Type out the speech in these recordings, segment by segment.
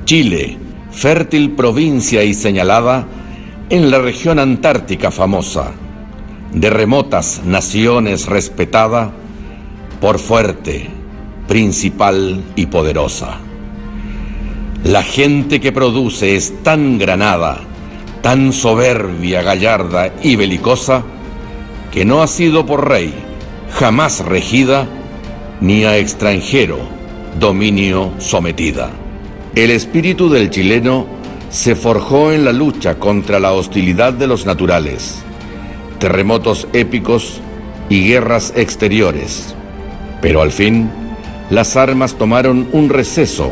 Chile, fértil provincia y señalada en la región antártica famosa, de remotas naciones respetada por fuerte, principal y poderosa. La gente que produce es tan granada, tan soberbia, gallarda y belicosa, que no ha sido por rey jamás regida, ni a extranjero dominio sometida. El espíritu del chileno se forjó en la lucha contra la hostilidad de los naturales, terremotos épicos y guerras exteriores, pero al fin las armas tomaron un receso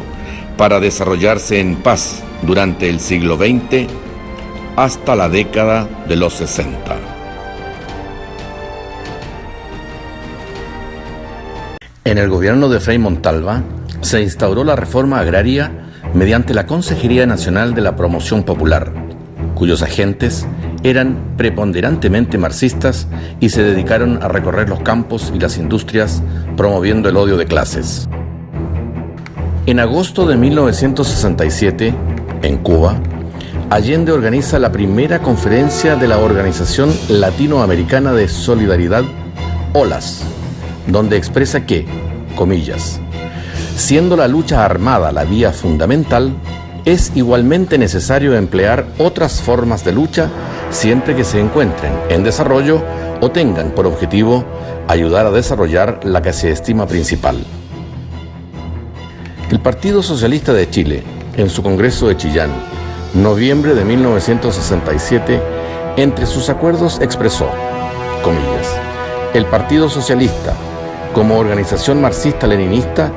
para desarrollarse en paz durante el siglo XX hasta la década de los 60. En el gobierno de Frei Montalva se instauró la reforma agraria mediante la Consejería Nacional de la Promoción Popular, cuyos agentes eran preponderantemente marxistas y se dedicaron a recorrer los campos y las industrias promoviendo el odio de clases. En agosto de 1967, en Cuba, Allende organiza la primera conferencia de la Organización Latinoamericana de Solidaridad, OLAS, donde expresa que, comillas, siendo la lucha armada la vía fundamental, es igualmente necesario emplear otras formas de lucha siempre que se encuentren en desarrollo o tengan por objetivo ayudar a desarrollar la que se estima principal. El Partido Socialista de Chile, en su Congreso de Chillán, noviembre de 1967, entre sus acuerdos expresó, comillas, el Partido Socialista, como organización marxista-leninista,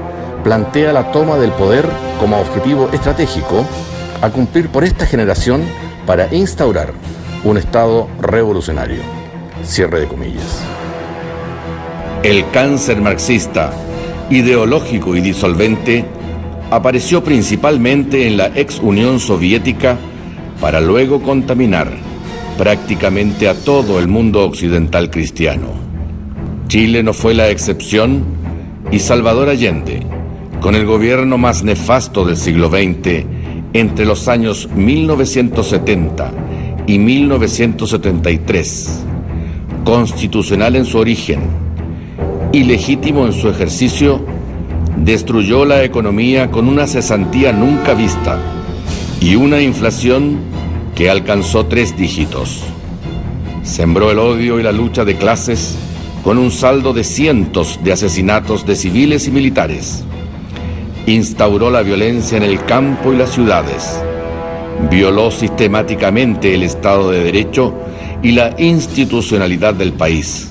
plantea la toma del poder como objetivo estratégico a cumplir por esta generación para instaurar un Estado revolucionario. Cierre de comillas. El cáncer marxista, ideológico y disolvente, apareció principalmente en la ex Unión Soviética para luego contaminar prácticamente a todo el mundo occidental cristiano. Chile no fue la excepción y Salvador Allende, con el gobierno más nefasto del siglo XX, entre los años 1970 y 1973, constitucional en su origen, ilegítimo en su ejercicio, destruyó la economía con una cesantía nunca vista y una inflación que alcanzó 3 dígitos. Sembró el odio y la lucha de clases con un saldo de cientos de asesinatos de civiles y militares. Instauró la violencia en el campo y las ciudades. Violó sistemáticamente el Estado de Derecho y la institucionalidad del país.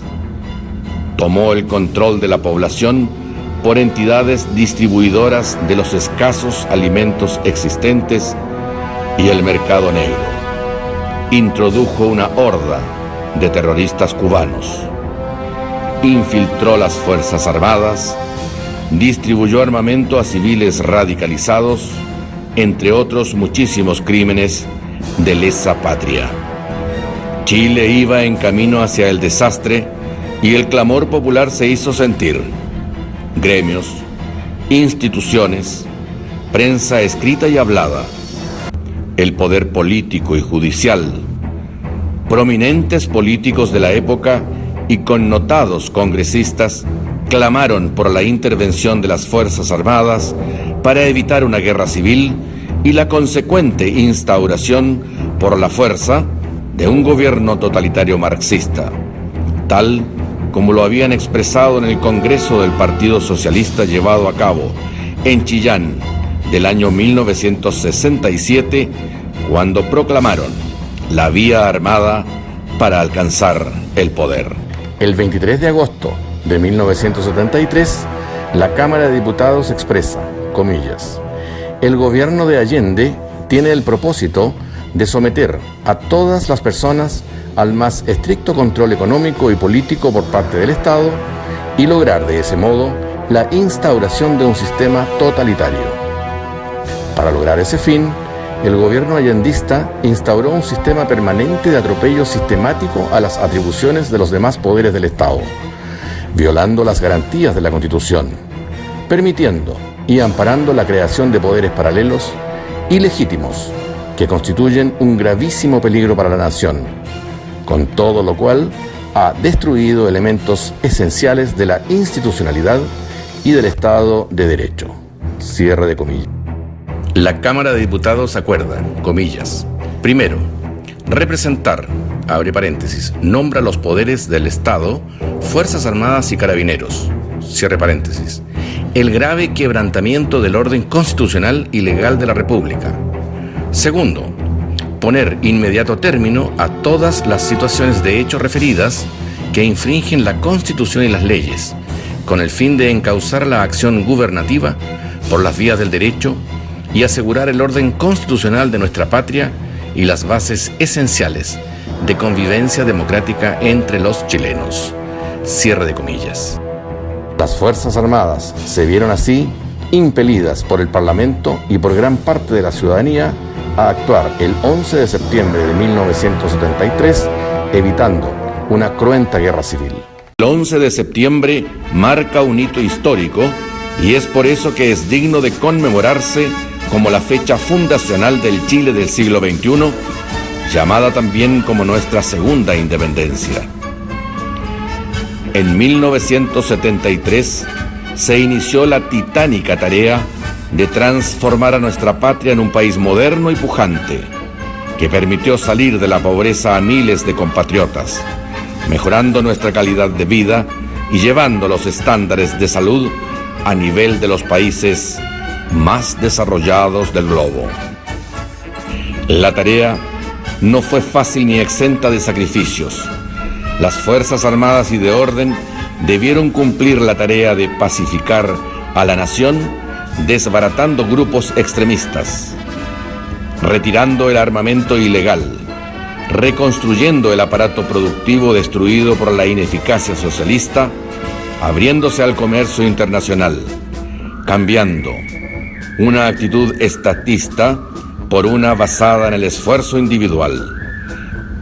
Tomó el control de la población por entidades distribuidoras de los escasos alimentos existentes y el mercado negro. Introdujo una horda de terroristas cubanos. Infiltró las Fuerzas Armadas, distribuyó armamento a civiles radicalizados, entre otros muchísimos crímenes de lesa patria. Chile iba en camino hacia el desastre y el clamor popular se hizo sentir. Gremios, instituciones, prensa escrita y hablada, el poder político y judicial, prominentes políticos de la época y connotados congresistas clamaron por la intervención de las Fuerzas Armadas para evitar una guerra civil y la consecuente instauración por la fuerza de un gobierno totalitario marxista, tal como lo habían expresado en el Congreso del Partido Socialista llevado a cabo en Chillán del año 1967, cuando proclamaron la vía armada para alcanzar el poder. El 23 de agosto de 1973, la Cámara de Diputados expresa, comillas, el gobierno de Allende tiene el propósito de someter a todas las personas al más estricto control económico y político por parte del Estado y lograr de ese modo la instauración de un sistema totalitario. Para lograr ese fin, el gobierno allendista instauró un sistema permanente de atropello sistemático a las atribuciones de los demás poderes del Estado, violando las garantías de la Constitución, permitiendo y amparando la creación de poderes paralelos ilegítimos que constituyen un gravísimo peligro para la nación, con todo lo cual ha destruido elementos esenciales de la institucionalidad y del Estado de Derecho. Cierre de comillas. La Cámara de Diputados acuerda, comillas, primero, representar, abre paréntesis, nombra los poderes del Estado, Fuerzas Armadas y Carabineros, cierre paréntesis, el grave quebrantamiento del orden constitucional y legal de la República. Segundo, poner inmediato término a todas las situaciones de hecho referidas que infringen la Constitución y las leyes, con el fin de encauzar la acción gubernativa por las vías del derecho y asegurar el orden constitucional de nuestra patria y las bases esenciales de convivencia democrática entre los chilenos. Cierre de comillas. Las Fuerzas Armadas se vieron así impelidas por el Parlamento y por gran parte de la ciudadanía a actuar el 11 de septiembre de 1973, evitando una cruenta guerra civil. El 11 de septiembre marca un hito histórico y es por eso que es digno de conmemorarse como la fecha fundacional del Chile del siglo XXI, llamada también como nuestra segunda independencia. En 1973 se inició la titánica tarea de transformar a nuestra patria en un país moderno y pujante, que permitió salir de la pobreza a miles de compatriotas, mejorando nuestra calidad de vida y llevando los estándares de salud a nivel de los países más desarrollados del globo. La tarea no fue fácil ni exenta de sacrificios. Las Fuerzas Armadas y de Orden debieron cumplir la tarea de pacificar a la nación, desbaratando grupos extremistas, retirando el armamento ilegal, reconstruyendo el aparato productivo destruido por la ineficacia socialista, abriéndose al comercio internacional, cambiando una actitud estatista por una basada en el esfuerzo individual.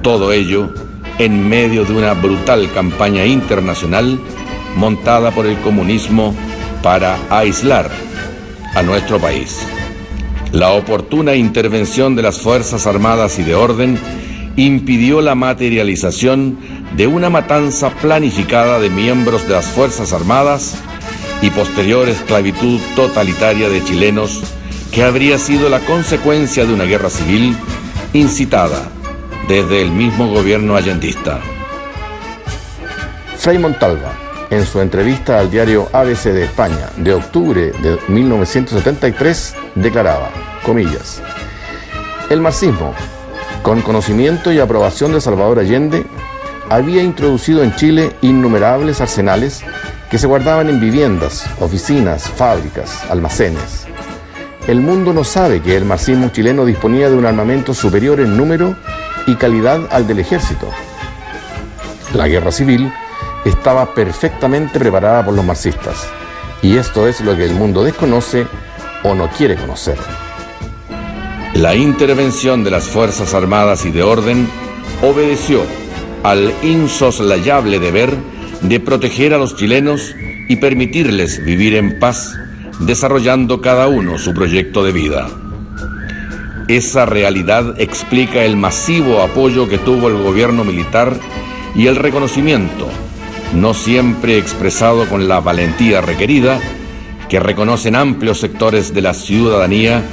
Todo ello en medio de una brutal campaña internacional montada por el comunismo para aislar a nuestro país. La oportuna intervención de las Fuerzas Armadas y de Orden impidió la materialización de una matanza planificada de miembros de las Fuerzas Armadas y posterior esclavitud totalitaria de chilenos que habría sido la consecuencia de una guerra civil incitada desde el mismo gobierno allendista. Frei Montalva, en su entrevista al diario ABC de España de octubre de 1973, declaraba, comillas, el marxismo, con conocimiento y aprobación de Salvador Allende, había introducido en Chile innumerables arsenales que se guardaban en viviendas, oficinas, fábricas, almacenes. El mundo no sabe que el marxismo chileno disponía de un armamento superior en número y calidad al del ejército. La guerra civil estaba perfectamente preparada por los marxistas, y esto es lo que el mundo desconoce o no quiere conocer. La intervención de las Fuerzas Armadas y de Orden obedeció al insoslayable deber de proteger a los chilenos y permitirles vivir en paz, desarrollando cada uno su proyecto de vida. Esa realidad explica el masivo apoyo que tuvo el gobierno militar y el reconocimiento, no siempre expresado con la valentía requerida, que reconocen amplios sectores de la ciudadanía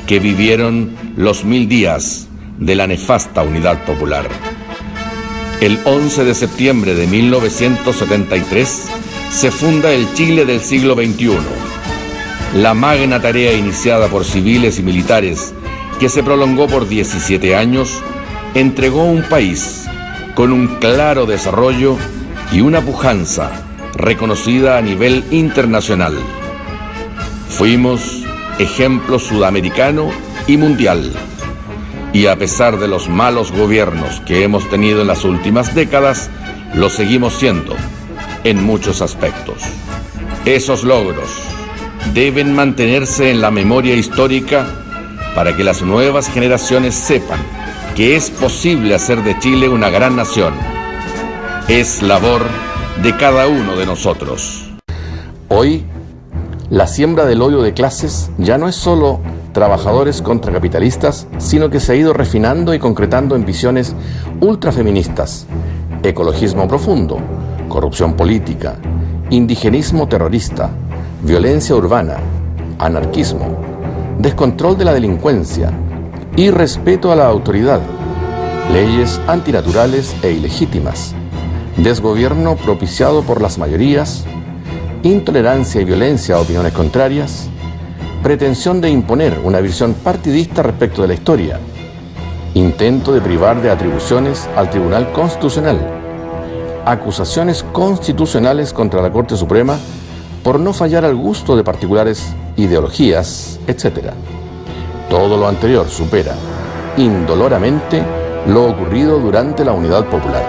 que vivieron los 1000 días de la nefasta Unidad Popular. El 11 de septiembre de 1973 se funda el Chile del siglo XXI. La magna tarea iniciada por civiles y militares, que se prolongó por 17 años, entregó un país con un claro desarrollo y una pujanza reconocida a nivel internacional. Fuimos ejemplo sudamericano y mundial, y a pesar de los malos gobiernos que hemos tenido en las últimas décadas, lo seguimos siendo en muchos aspectos. Esos logros deben mantenerse en la memoria histórica para que las nuevas generaciones sepan que es posible hacer de Chile una gran nación. Es labor de cada uno de nosotros. Hoy, la siembra del odio de clases ya no es solo trabajadores contra capitalistas, sino que se ha ido refinando y concretando en visiones ultrafeministas, ecologismo profundo, corrupción política, indigenismo terrorista, violencia urbana, anarquismo, descontrol de la delincuencia, irrespeto a la autoridad, leyes antinaturales e ilegítimas, desgobierno propiciado por las mayorías, intolerancia y violencia a opiniones contrarias, pretensión de imponer una visión partidista respecto de la historia, intento de privar de atribuciones al Tribunal Constitucional, acusaciones constitucionales contra la Corte Suprema por no fallar al gusto de particulares ideologías, etc. Todo lo anterior supera, indoloramente, lo ocurrido durante la Unidad Popular.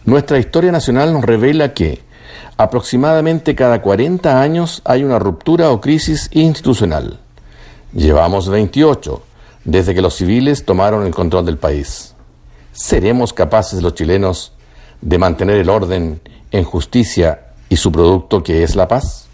Nuestra historia nacional nos revela que aproximadamente cada 40 años hay una ruptura o crisis institucional. Llevamos 28, desde que los civiles tomaron el control del país. ¿Seremos capaces los chilenos de mantener el orden en justicia y su producto que es la paz?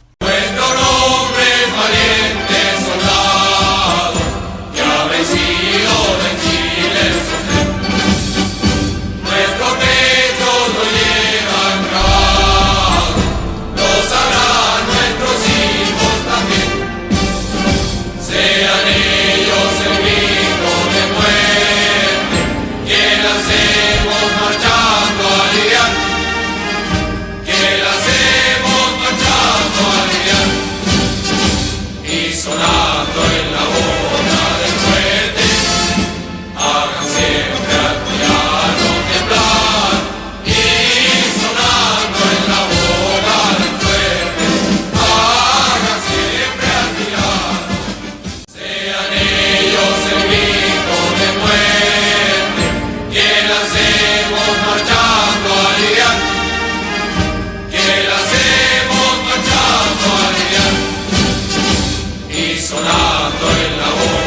Sonando en la voz.